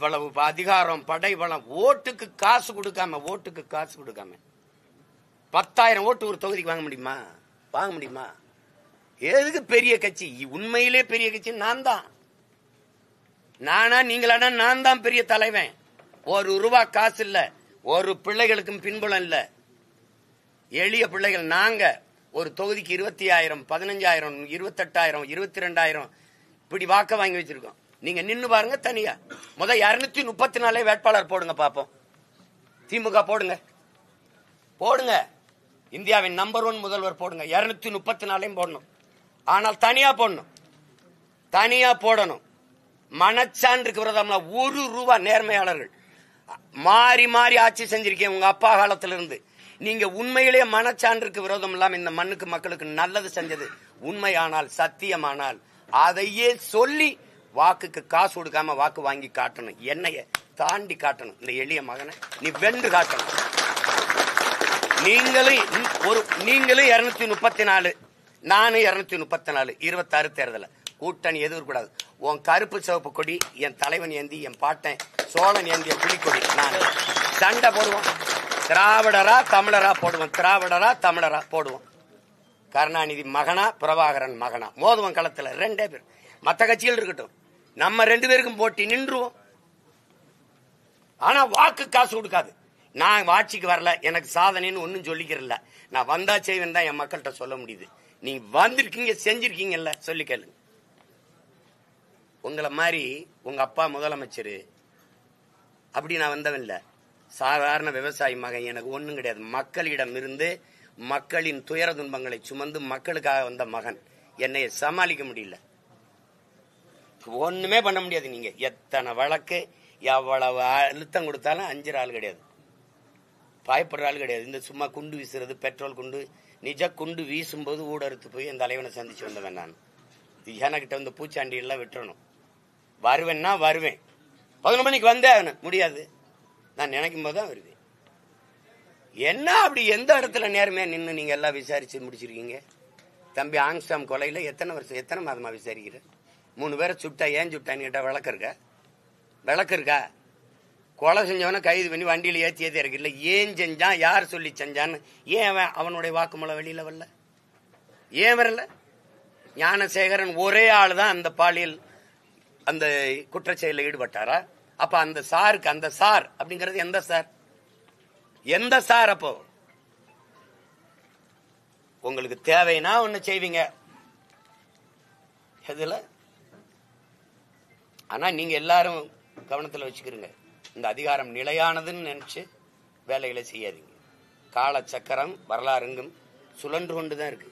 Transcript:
இவ்வளவு அதிகாரம், படை பலம், ஓட்டுக்கு காசு கொடுக்காம 10,000 ஓட்டு ஒரு தொகுதிக்கு வாங்க முடியுமா? வாங்க முடியுமா? எதுக்கு பெரிய கட்சி? உண்மையிலே பெரிய கட்சி நான் தான். நானா நீங்களானா நான் தான் பெரிய தலைவன். ஒரு ரூபா காசு இல்ல, ஒரு பிள்ளைகளுக்கும் பின்புலம் இல்ல. எளிய பிள்ளைகள் நாங்க. ஒரு தொகுதிக்கு 20,000, 15,000, 28,000, 22,000 இப்படி வாக்க வாங்கி வச்சிருக்கோம். நீங்க நின்னு பாருங்க தனியா. 234 வேட்பாளர் போடுங்க பாப்போம். திமுக போடுங்க, போடுங்க. இந்தியாவின் நம்பர் 1 முதல்வர் போடுங்க. 234 போடணும். ஆனால் தனியா போடணும், தனியா போடணும். மனச்சான்றுக்கு விரோதம் 1 ரூபா. நேர்மையாளர்கள் மாறி மாறி ஆட்சி செஞ்சிருக்கேன் உங்க அப்பா காலத்துல இருந்து. நீங்க உண்மையிலேயே மனச்சான்றுக்கு விரோதம் இல்லாம இந்த மண்ணுக்கு மக்களுக்கு நல்லது செஞ்சது உண்மையானால், சத்தியமானால் அதையே சொல்லி வாக்குக்கு காசு கொடுக்காம வாக்கு வாங்கி காட்டணும். என்னைய தாண்டி காட்டணும். இந்த எளிய மகனை நீ வென்று காட்டணும். நீங்களும் 234, நானும் 234. 26 தேர்தல கூட்டணி எதிர்க்கூடாது. உன் கருப்பு சிவப்பு கொடி என் தலைவன் ஏந்தி, என் பாட்டன் சோழன் ஏந்திய புலிக்கொடி. நான் சண்டை போடுவோம். திராவிடரா தமிழரா போடுவோம், திராவிடரா தமிழரா போடுவோம். கருணாநிதி மகனா பிரபாகரன் மகனா மோதுவன் களத்துல 2 பேர். மற்ற கட்சிகள் இருக்கட்டும், நம்ம 2 பேருக்கும் போட்டி நின்றுவோம். ஆனா வாக்கு காசு கொடுக்காது. நான் ஆட்சிக்கு வரல, எனக்கு சாதனைன்னு ஒன்னும் சொல்லிக்கிறல. நான் வந்தா செய்வேன் தான் என் மக்கள்கிட்ட சொல்ல முடியுது. நீ வந்திருக்கீங்க, செஞ்சிருக்கீங்கல்ல, சொல்லி கேளுங்க. உங்களை மாதிரி உங்க அப்பா முதலமைச்சர் அப்படி நான் வந்தவன் இல்ல. சாதாரண விவசாயி மகன். எனக்கு ஒண்ணும் கிடையாது. மக்களிடம் இருந்து மக்களின் துயர துன்பங்களை சுமந்து மக்களுக்காக வந்த மகன். என்னைய சமாளிக்க முடியல, ஒண்ணுமே பண்ண முடியாது. நீங்க எத்தனை வழக்கு, எவ்வளவு அழுத்தம் கொடுத்தாலும் அஞ்சுற ஆள் கிடையாது, பயப்படுற ஆள் கிடையாது. இந்த சும்மா குண்டு வீசுறது, பெட்ரோல் குண்டு, நிஜ குண்டு வீசும்போது ஊடறுத்து போய் என் தலைவனை சந்திச்சு வந்தவன் நான். எனக்கிட்ட வந்து பூச்சாண்டி எல்லாம் விட்டுறணும். வருவேன்னா வருவேன், 11 மணிக்கு வந்தே முடியாது. நான் நினைக்கும் போதுதான் வருவேன். என்ன அப்படி எந்த இடத்துல நேர்மையா நின்று நீங்க எல்லாம் விசாரிச்சு முடிச்சிருக்கீங்க? தம்பி ஆங்ஸ்டாம் கொலையில எத்தனை வருஷம், எத்தனை மாதமா விசாரிக்கிற? 3 பேரை சுட்டா ஏன் சுட்டான்னு கேட்டா விளக்கு இருக்கா? கொலை செஞ்சவன கைது பண்ணி வண்டியில ஏத்தி இறக்கல. ஏன் செஞ்சான், யார் சொல்லி செஞ்சான்னு ஏன் அவனுடைய வாக்குமூலம் வெளியில வரல? ஏன் வரல? ஞானசேகரன் ஒரே ஆள் தான் அந்த பாலியல் அந்த குற்றச்செயலில் ஈடுபட்டாரா? அப்ப அந்த சாருக்கு, அந்த சார் அப்படிங்கிறது எந்த சார்? எந்த சார்? அப்போ உங்களுக்கு தேவைன்னா ஒண்ணு செய்வீங்க எதுல. ஆனா நீங்க எல்லாரும் கவனத்துல வச்சுக்கிறீங்க, இந்த அதிகாரம் நிலையானதுன்னு நினைச்சு வேலைகளை செய்யாதீங்க. கால சக்கரம் வரலாறுங்கும் சுழன்று கொண்டுதான் இருக்கு.